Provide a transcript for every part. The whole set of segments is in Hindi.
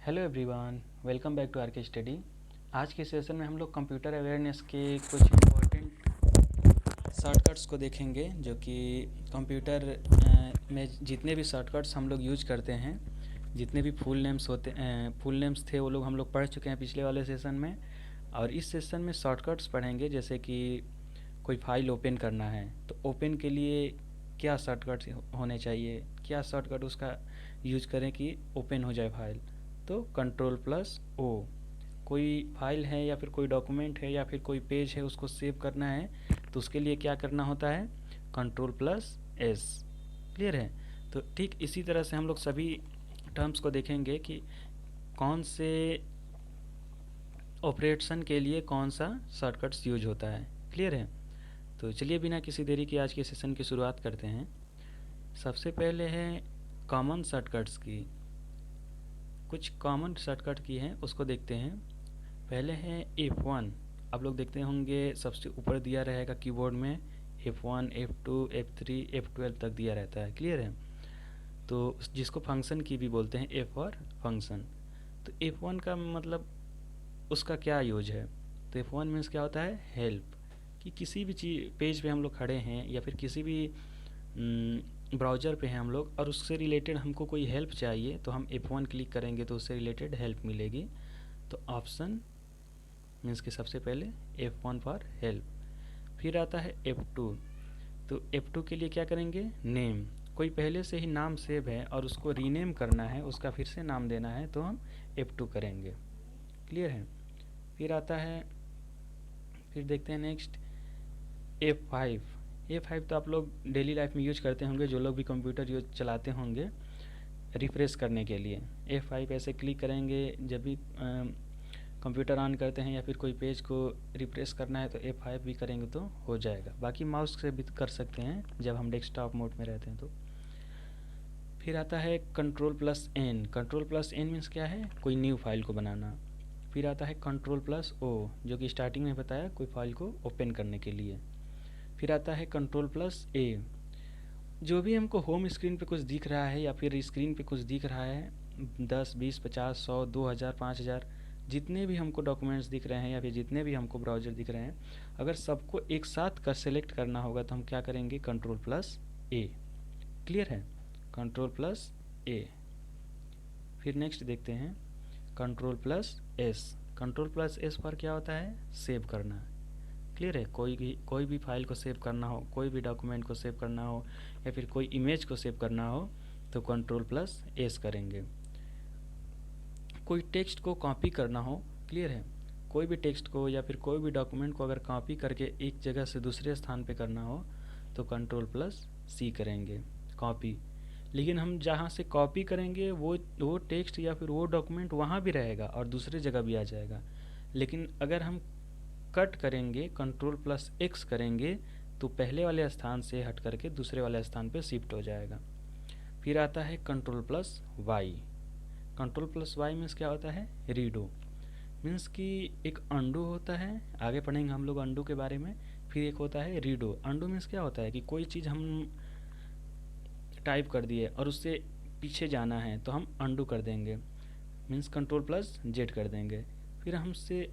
Hello everyone, welcome back to R K Study. आज के सेशन में हम लोग कंप्यूटर अवेयरनेस के कुछ इम्पोर्टेंट शॉर्टकट्स को देखेंगे जो कि कंप्यूटर में जितने भी शॉर्टकट्स हम लोग यूज करते हैं, जितने भी फुल नेम्स थे वो लोग हम लोग पढ़ चुके हैं पिछले वाले सेशन में। और इस सेशन में शॉर्टकट्स पढ़ेंगे, जैसे कि कोई फाइल ओपन करना है तो ओपन के लिए क्या शॉर्टकट्स होने चाहिए, क्या शॉर्टकट उसका यूज करें कि ओपन हो जाए फाइल। तो कंट्रोल प्लस ओ। कोई फाइल है या फिर कोई डॉक्यूमेंट है या फिर कोई पेज है, उसको सेव करना है तो उसके लिए क्या करना होता है, कंट्रोल प्लस एस। क्लियर है। तो ठीक इसी तरह से हम लोग सभी टर्म्स को देखेंगे कि कौन से ऑपरेशन के लिए कौन सा शॉर्टकट्स यूज होता है। क्लियर है। तो चलिए बिना किसी देरी के आज के सेशन की शुरुआत करते हैं। सबसे पहले है कॉमन शॉर्टकट्स की। कुछ कॉमन शॉर्टकट की हैं उसको देखते हैं। पहले है F1। आप लोग देखते होंगे सबसे ऊपर दिया रहेगा कीबोर्ड में F1, F2, F3, F12 तक दिया रहता है। क्लियर है। तो जिसको फंक्शन की भी बोलते हैं, F और फंक्शन। तो F1 का मतलब उसका क्या यूज है, तो F1 मीन्स क्या होता है, हेल्प। कि किसी भी चीज़ पेज पे हम लोग खड़े हैं या फिर किसी भी ब्राउज़र पे हैं हम लोग और उससे रिलेटेड हमको कोई हेल्प चाहिए तो हम F1 क्लिक करेंगे तो उससे रिलेटेड हेल्प मिलेगी। तो ऑप्शन मीन्स कि सबसे पहले F1 फॉर हेल्प। फिर आता है F2। तो F2 के लिए क्या करेंगे, नेम। कोई पहले से ही नाम सेव है और उसको रीनेम करना है, उसका फिर से नाम देना है तो हम F2 करेंगे। क्लियर है। फिर आता है, फिर देखते हैं नेक्स्ट F5। F5 तो आप लोग डेली लाइफ में यूज करते होंगे, जो लोग भी कंप्यूटर यूज चलाते होंगे रिफ्रेश करने के लिए। F5 ऐसे क्लिक करेंगे जब भी कंप्यूटर ऑन करते हैं या फिर कोई पेज को रिफ्रेश करना है तो F5 भी करेंगे तो हो जाएगा। बाकी माउस से भी कर सकते हैं जब हम डेस्कटॉप मोड में रहते हैं तो। फिर आता है control plus N. Control plus N means क्या है, कोई न्यू फाइल को बनाना। फिर आता है कंट्रोल प्लस ओ, जो कि स्टार्टिंग में बताया कोई फाइल को ओपन करने के लिए। फिर आता है कंट्रोल प्लस ए। जो भी हमको होम स्क्रीन पे कुछ दिख रहा है या फिर स्क्रीन पे कुछ दिख रहा है, 10, 20, 50, 100, 2000, 5000, जितने भी हमको डॉक्यूमेंट्स दिख रहे हैं या फिर जितने भी हमको ब्राउज़र दिख रहे हैं, अगर सबको एक साथ कर सेलेक्ट करना होगा तो हम क्या करेंगे, कंट्रोल प्लस ए। क्लियर है। कंट्रोल प्लस ए। फिर नेक्स्ट देखते हैं control plus S. Control plus S पर क्या होता है, सेव करना। क्लियर है। कोई भी फाइल को सेव करना हो, कोई भी डॉक्यूमेंट को सेव करना हो या फिर कोई इमेज को सेव करना हो तो कंट्रोल प्लस एस करेंगे। कोई टेक्स्ट को कॉपी करना हो, क्लियर है, कोई भी टेक्स्ट को या फिर कोई भी डॉक्यूमेंट को अगर कॉपी करके एक जगह से दूसरे स्थान पे करना हो तो कंट्रोल प्लस सी करेंगे, कॉपी। लेकिन हम जहाँ से कॉपी करेंगे वो टेक्स्ट या फिर वो डॉक्यूमेंट वहाँ भी रहेगा और दूसरी जगह भी आ जाएगा। लेकिन अगर हम कट करेंगे, कंट्रोल प्लस एक्स करेंगे तो पहले वाले स्थान से हट करके दूसरे वाले स्थान पे शिफ्ट हो जाएगा। फिर आता है control plus Y. Control plus Y means क्या होता है, रीडो। मीन्स कि एक अंडू होता है, आगे पढ़ेंगे हम लोग अंडू के बारे में। फिर एक होता है रीडो। अंडू मीन्स क्या होता है कि कोई चीज़ हम टाइप कर दिए और उससे पीछे जाना है तो हम अंडू कर देंगे, मीन्स कंट्रोल प्लस जेड कर देंगे। फिर हमसे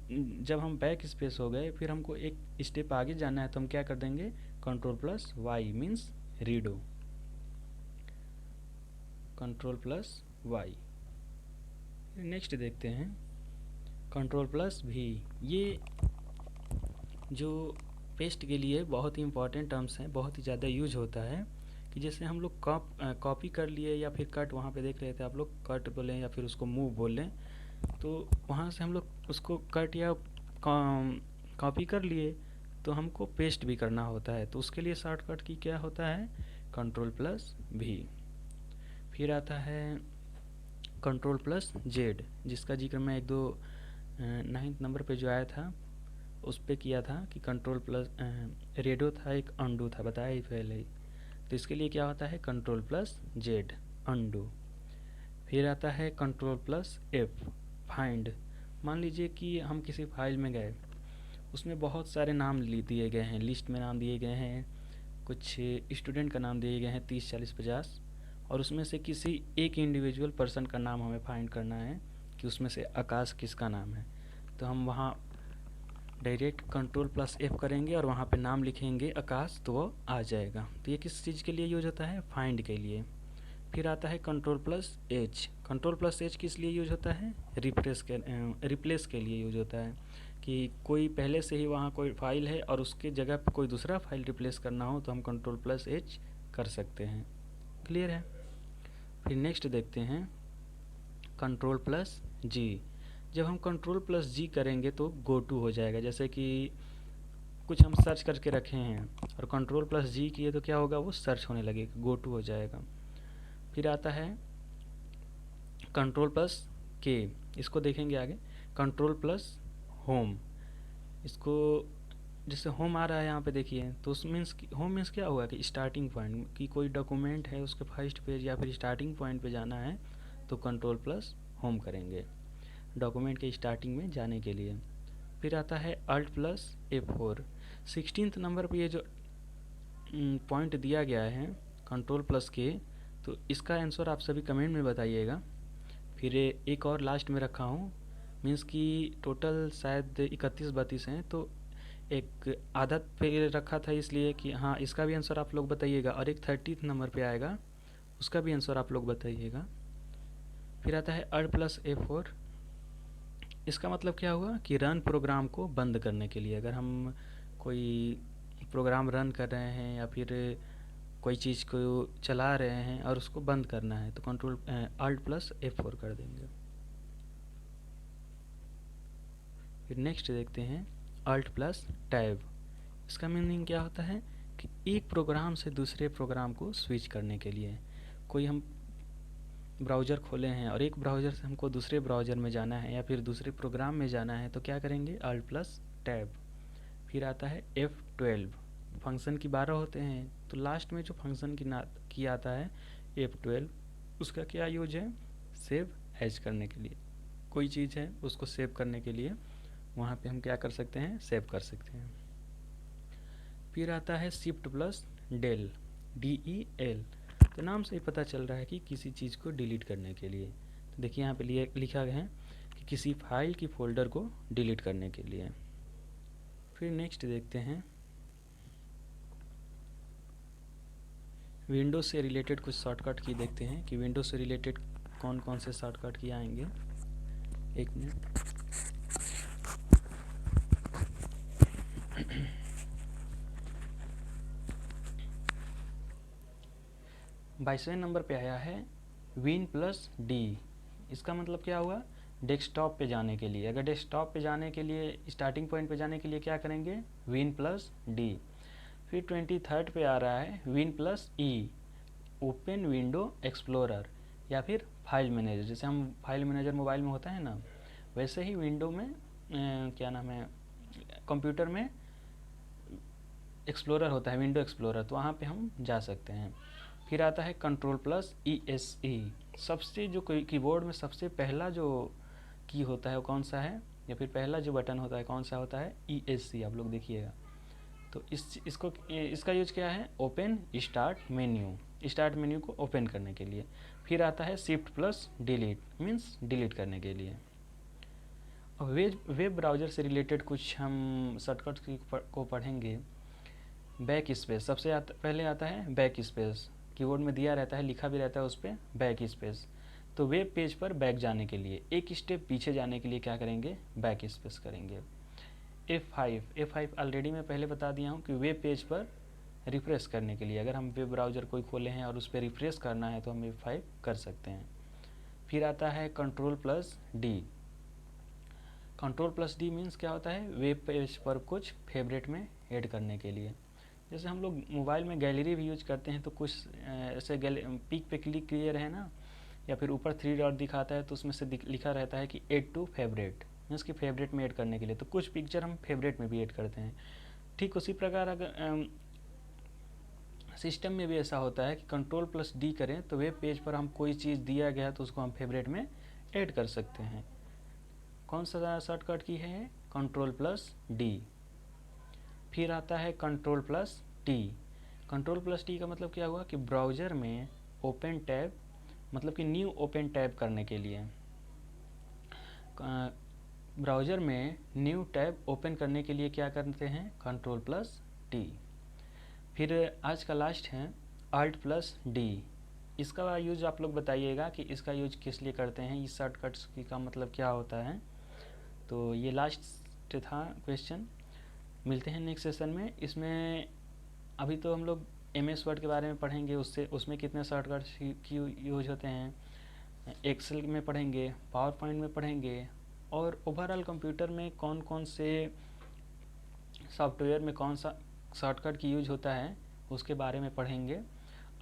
जब हम बैक स्पेस हो गए फिर हमको एक स्टेप आगे जाना है तो हम क्या कर देंगे, control plus Y means redo. Control plus Y. Next देखते हैं कंट्रोल प्लस भी। ये जो पेस्ट के लिए बहुत ही इंपॉर्टेंट टर्म्स हैं, बहुत ही ज़्यादा यूज होता है। कि जैसे हम लोग कॉपी कर लिए या फिर कट, वहाँ पे देख रहे थे आप लोग, कट बोलें या फिर उसको मूव बोलें, तो वहाँ से हम लोग उसको कट या कॉपी कर लिए तो हमको पेस्ट भी करना होता है, तो उसके लिए शॉर्टकट की क्या होता है, कंट्रोल प्लस भी। फिर आता है कंट्रोल प्लस जेड, जिसका जिक्र मैं एक दो 9th नंबर पे जो आया था उस पर किया था कि कंट्रोल प्लस रेडो था, एक अंडू था, बताया ही पहले ही। तो इसके लिए क्या होता है, कंट्रोल प्लस जेड, अंडू। फिर आता है कंट्रोल प्लस एफ, फाइंड। मान लीजिए कि हम किसी फाइल में गए, उसमें बहुत सारे नाम दिए गए हैं, लिस्ट में नाम दिए गए हैं, कुछ स्टूडेंट का नाम दिए गए हैं 30, 40, 50, और उसमें से किसी एक इंडिविजुअल पर्सन का नाम हमें फाइंड करना है कि उसमें से आकाश किसका नाम है। तो हम वहाँ डायरेक्ट Ctrl+F करेंगे और वहाँ पे नाम लिखेंगे आकाश, तो वो आ जाएगा। तो ये किस चीज़ के लिए यूज होता है? फाइंड के लिए। फिर आता है Ctrl+H। Ctrl+H किस लिए यूज होता है? रिप्लेस के लिए यूज होता है कि कोई पहले से ही वहाँ कोई फाइल है और उसके जगह पे कोई दूसरा फाइल रिप्लेस करना हो तो हम Ctrl+H कर सकते हैं। क्लियर है? फिर नेक्स्ट देखते हैं Ctrl+G। जब हम Ctrl+G करेंगे तो गो टू हो जाएगा। जैसे कि कुछ हम सर्च करके रखे हैं और Ctrl+G किए तो क्या होगा? वो सर्च होने लगेगा, गो टू हो जाएगा। फिर आता है Ctrl+K। इसको देखेंगे आगे। Ctrl+Home। इसको जैसे होम आ रहा है यहाँ पे देखिए, तो उस मीन्स होम मीन्स क्या हुआ कि स्टार्टिंग पॉइंट, कि कोई डॉक्यूमेंट है उसके फर्स्ट पेज या फिर स्टार्टिंग पॉइंट पे जाना है तो Ctrl+Home करेंगे डॉक्यूमेंट के स्टार्टिंग में जाने के लिए। फिर आता है Alt+F4। 16th नंबर पे ये जो पॉइंट दिया गया है Ctrl+K, तो इसका आंसर आप सभी कमेंट में बताइएगा। फिर एक और लास्ट में रखा हूँ, मीन्स कि टोटल शायद 31-32 हैं, तो एक आदत पे रखा था इसलिए कि हाँ इसका भी आंसर आप लोग बताइएगा। और एक 30th नंबर पे आएगा, उसका भी आंसर आप लोग बताइएगा। फिर आता है Alt+F4। इसका मतलब क्या हुआ कि रन प्रोग्राम को बंद करने के लिए। अगर हम कोई प्रोग्राम रन कर रहे हैं या फिर कोई चीज़ को चला रहे हैं और उसको बंद करना है तो Alt+F4 कर देंगे। फिर नेक्स्ट देखते हैं Alt+Tab। इसका मीनिंग क्या होता है कि एक प्रोग्राम से दूसरे प्रोग्राम को स्विच करने के लिए। कोई हम ब्राउज़र खोले हैं और एक ब्राउज़र से हमको दूसरे ब्राउज़र में जाना है या फिर दूसरे प्रोग्राम में जाना है तो क्या करेंगे? Alt+Tab। फिर आता है F12। फंक्शन की 12 होते हैं, तो लास्ट में जो फंक्शन की आता है F12, उसका क्या यूज है? सेव एज करने के लिए। कोई चीज़ है उसको सेव करने के लिए वहाँ पे हम क्या कर सकते हैं? सेव कर सकते हैं। फिर आता है Shift+Del, DEL। तो नाम से ही पता चल रहा है कि किसी चीज़ को डिलीट करने के लिए। तो देखिए यहाँ पे लिखा गया है कि किसी फाइल की फोल्डर को डिलीट करने के लिए। फिर नेक्स्ट देखते हैं विंडोज़ से रिलेटेड कुछ शॉर्टकट की देखते हैं कि विंडोज़ से रिलेटेड कौन कौन से शॉर्टकट की आएंगे। एक मिनट। बाईसवें नंबर पे आया है Win+D। इसका मतलब क्या हुआ? डेस्कटॉप पे जाने के लिए। अगर डेस्कटॉप पे जाने के लिए स्टार्टिंग पॉइंट पे जाने के लिए क्या करेंगे? Win+D। फिर 23rd पे आ रहा है Win+E, ओपन विंडो एक्सप्लोरर या फिर फाइल मैनेजर। जैसे हम फाइल मैनेजर मोबाइल में होता है ना, वैसे ही विंडो में क्या नाम है, कंप्यूटर में एक्सप्लोरर होता है, विंडो एक्सप्लोरर, तो वहाँ पे हम जा सकते हैं। फिर आता है Ctrl+ESC। सबसे जो कीबोर्ड में सबसे पहला जो की होता है वो कौन सा है, या फिर पहला जो बटन होता है कौन सा होता है? ESC। आप लोग देखिएगा। तो इसका यूज क्या है? Open start menu, start menu को ओपन करने के लिए। फिर आता है Shift+Delete, मीन्स डिलीट करने के लिए। अब वेब ब्राउज़र से रिलेटेड कुछ हम शॉर्टकट को पढ़ेंगे। बैक स्पेस सबसे पहले आता है। बैक स्पेस कीबोर्ड में दिया रहता है, लिखा भी रहता है उस पर बैक स्पेस। तो वेब पेज पर बैक जाने के लिए, एक स्टेप पीछे जाने के लिए क्या करेंगे? बैक स्पेस करेंगे। F5 ऑलरेडी मैं पहले बता दिया हूँ कि वेब पेज पर रिफ्रेश करने के लिए, अगर हम वेब ब्राउज़र कोई खोले हैं और उस पर रिफ्रेश करना है तो हम F5 कर सकते हैं। फिर आता है Ctrl+D। Ctrl+D मीन्स क्या होता है? वेब पेज पर कुछ फेवरेट में ऐड करने के लिए। जैसे हम लोग मोबाइल में गैलरी भी यूज करते हैं, तो कुछ ऐसे पिक पे क्लिक किए रहे ना, या फिर ऊपर 3 डॉट दिखाता है तो उसमें से लिखा रहता है कि ऐड टू फेवरेट, मीन्स कि फेवरेट में ऐड करने के लिए। तो कुछ पिक्चर हम फेवरेट में भी ऐड करते हैं। ठीक उसी प्रकार अगर सिस्टम में भी ऐसा होता है कि Ctrl+D करें तो वेब पेज पर हम कोई चीज़ दिया गया तो उसको हम फेवरेट में ऐड कर सकते हैं। कौन सा शॉर्टकट की है? Ctrl+D। फिर आता है Ctrl+T। Ctrl+T का मतलब क्या हुआ कि ब्राउज़र में ओपन टैब मतलब कि न्यू ओपन टैब करने के लिए ब्राउज़र में न्यू टैब ओपन करने के लिए क्या करते हैं, Ctrl+D। फिर आज का लास्ट है Alt+D। इसका यूज़ आप लोग बताइएगा कि इसका यूज किस लिए करते हैं, इस शॉर्टकट्स की का मतलब क्या होता है। तो ये लास्ट था क्वेश्चन। मिलते हैं नेक्स्ट सेशन में। इसमें अभी तो हम लोग MS वर्ड के बारे में पढ़ेंगे, उसमें कितने शॉर्टकट्स की यूज होते हैं, एक्सेल में पढ़ेंगे, पावर पॉइंट में पढ़ेंगे, और ओवरऑल कंप्यूटर में कौन कौन से सॉफ्टवेयर में कौन सा शॉर्टकट की यूज होता है उसके बारे में पढ़ेंगे।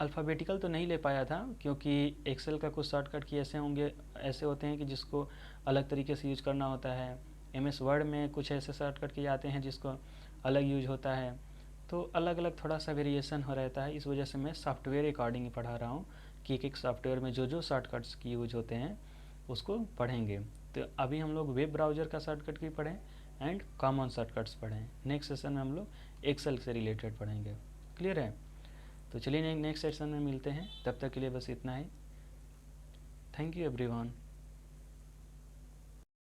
अल्फ़ाबेटिकल तो नहीं ले पाया था क्योंकि एक्सेल का कुछ शॉर्टकट की ऐसे होते हैं कि जिसको अलग तरीके से यूज करना होता है। MS वर्ड में कुछ ऐसे शॉर्टकट किए जाते हैं जिसको अलग यूज होता है। तो अलग अलग थोड़ा सा वेरिएशन हो रहता है, इस वजह से मैं सॉफ्टवेयर अकॉर्डिंग ही पढ़ा रहा हूँ कि एक एक सॉफ्टवेयर में जो जो शॉर्टकट्स की यूज होते हैं उसको पढ़ेंगे। तो अभी हम लोग वेब ब्राउज़र का शॉर्टकट भी पढ़ें एंड कॉमन शॉर्टकट्स पढ़ें। नेक्स्ट सेशन में हम लोग एक्सेल से रिलेटेड पढ़ेंगे। क्लियर है? तो चलिए नेक्स्ट सेशन में मिलते हैं, तब तक के लिए बस इतना ही। Thank you everyone.